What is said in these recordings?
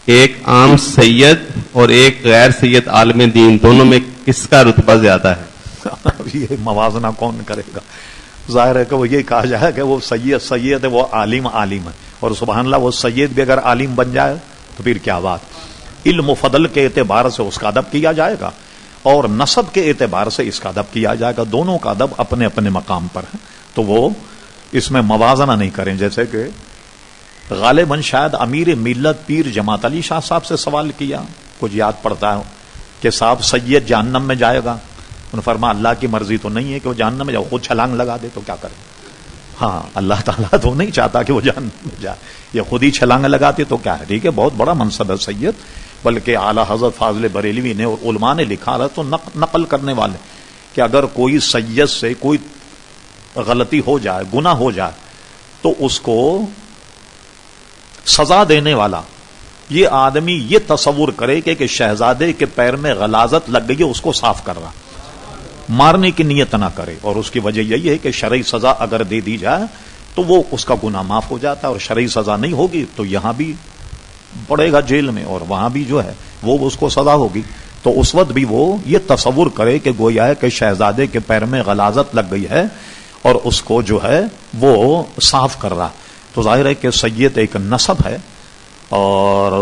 ایک عام سید اور ایک غیر سید عالم دین، دونوں میں کس کا رتبہ زیادہ ہے؟ یہ موازنہ کون کرے گا؟ ظاہر ہے کہ وہ یہ کہا جائے کہ وہ سید ہے، وہ عالم ہے، اور سبحان اللہ وہ سید بھی اگر عالم بن جائے تو پھر کیا بات۔ علم و فضل کے اعتبار سے اس کا ادب کیا جائے گا اور نسب کے اعتبار سے اس کا ادب کیا جائے گا، دونوں کا ادب اپنے اپنے مقام پر ہے، تو وہ اس میں موازنہ نہیں کریں۔ جیسے کہ غالباً شاید امیر ملت پیر جماعت علی شاہ صاحب سے سوال کیا، کچھ یاد پڑتا ہے کہ صاحب سید جہنم میں جائے گا، انہوں نے فرمایا اللہ کی مرضی تو نہیں ہے کہ وہ جہنم میں جائے، خود چھلانگ لگا دے تو کیا کرے؟ ہاں اللہ تعالیٰ تو نہیں چاہتا کہ وہ جہنم میں جائے، یہ خود ہی چھلانگ لگاتے تو کیا ہے؟ ٹھیک ہے، بہت بڑا منصب ہے سید، بلکہ اعلیٰ حضرت فاضل بریلوی نے اور علماء نے لکھا رہا تو نقل کرنے والے کہ اگر کوئی سید سے کوئی غلطی ہو جائے، گناہ ہو جائے، تو اس کو سزا دینے والا یہ آدمی یہ تصور کرے کہ شہزادے کے پیر میں غلاظت لگ گئی ہے، اس کو صاف کر رہا، مارنے کی نیت نہ کرے، اور اس کی وجہ یہی ہے کہ شرعی سزا اگر دے دی جائے تو وہ اس کا گناہ معاف ہو جاتا ہے، اور شرعی سزا نہیں ہوگی تو یہاں بھی پڑے گا جیل میں اور وہاں بھی جو ہے وہ اس کو سزا ہوگی۔ تو اس وقت بھی وہ یہ تصور کرے کہ گویا ہے کہ شہزادے کے پیر میں غلاظت لگ گئی ہے اور اس کو جو ہے وہ صاف کر رہا۔ تو ظاہر ہے کہ سید ایک نسب ہے اور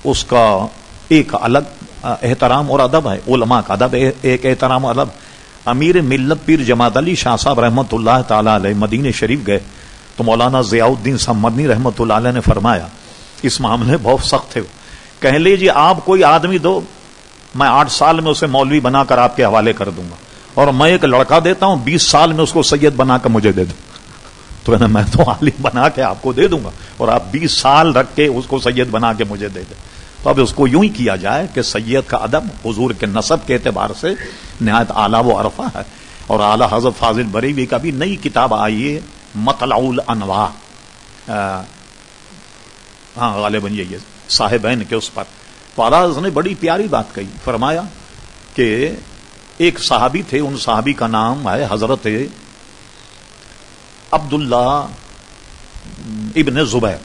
اس کا ایک الگ احترام اور ادب ہے، علماء کا ادب ایک احترام اور ادب۔ امیر ملت پیر جماعت علی شاہ صاحب رحمۃ اللہ تعالی علیہ مدینہ شریف گئے تو مولانا ضیاء الدین صاحب مدنی رحمۃ اللہ علیہ نے فرمایا، اس معاملے بہت سخت تھے، کہہ لیجیے آپ کوئی آدمی دو، میں 8 سال میں اسے مولوی بنا کر آپ کے حوالے کر دوں گا، اور میں ایک لڑکا دیتا ہوں 20 سال میں اس کو سید بنا کر مجھے دے دوں، تو میں تو عالم بنا کے آپ کو دے دوں گا اور آپ 20 سال رکھ کے اس کو سید بنا کے مجھے دے دیں۔ تو اب اس کو یوں ہی کیا جائے کہ سید کا ادب حضور کے نسب کے اعتبار سے نہایت اعلیٰ و عرفہ ہے، اور اعلیٰ حضرت فاضل بریلوی کا بھی نئی کتاب آئی ہے مطلع الانوار، ہاں غالباً یہی ہے صاحبین کے اس پر۔ تو اعلیٰ حضرت نے بڑی پیاری بات کہی، فرمایا کہ ایک صحابی تھے، ان صحابی کا نام ہے حضرت عبداللہ ابن زبیر۔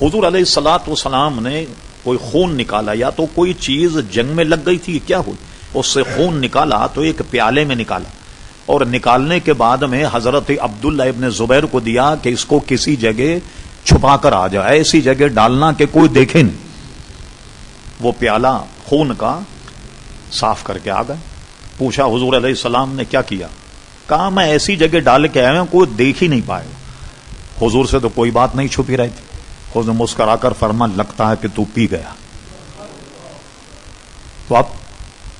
حضور علیہ الصلوۃ والسلام نے کوئی خون نکالا، یا تو کوئی چیز جنگ میں لگ گئی تھی، کیا ہوئی، اس سے خون نکالا تو ایک پیالے میں نکالا، اور نکالنے کے بعد میں حضرت عبداللہ ابن زبیر کو دیا کہ اس کو کسی جگہ چھپا کر آ جائے، ایسی جگہ ڈالنا کہ کوئی دیکھے نہیں۔ وہ پیالہ خون کا صاف کر کے آ گئے، پوچھا حضور علیہ السلام نے کیا کیا؟ کہا میں ایسی جگہ ڈال کے آیا ہوں کوئی دیکھ ہی نہیں پائے۔ حضور سے تو کوئی بات نہیں چھپی رہی تھی، حضور نے مسکرا کر فرما لگتا ہے کہ تو پی گیا۔ تو اب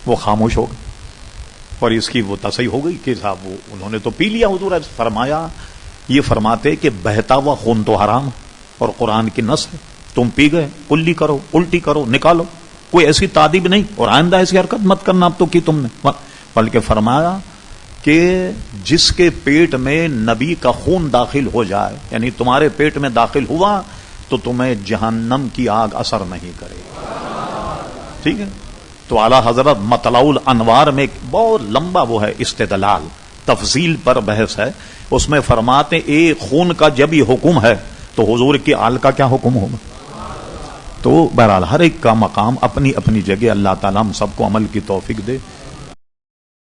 وہ خاموش ہو گئے اور اس کی وہ تصحیح ہو گئی کہ صاحب وہ انہوں نے تو پی لیا۔ حضور فرمایا یہ فرماتے کہ بہتا ہوا خون تو حرام اور قرآن کی نص ہے، تم پی گئے، کلی کرو، الٹی کرو، نکالو، کوئی ایسی تادیب نہیں، اور آئندہ ایسی حرکت مت کرنا اب تو کی تم نے۔ بلکہ فرمایا کہ جس کے پیٹ میں نبی کا خون داخل ہو جائے، یعنی تمہارے پیٹ میں داخل ہوا تو تمہیں جہنم کی آگ اثر نہیں کرے گی، ٹھیک ہے۔ تو اعلیٰ حضرت مطلع الانوار میں ایک بہت لمبا وہ ہے استدلال، تفصیل پر بحث ہے، اس میں فرماتے ایک خون کا جب یہ حکم ہے تو حضور کی آل کا کیا حکم ہوگا۔ تو بہرحال ہر ایک کا مقام اپنی اپنی جگہ، اللہ تعالیٰ ہم سب کو عمل کی توفیق دے۔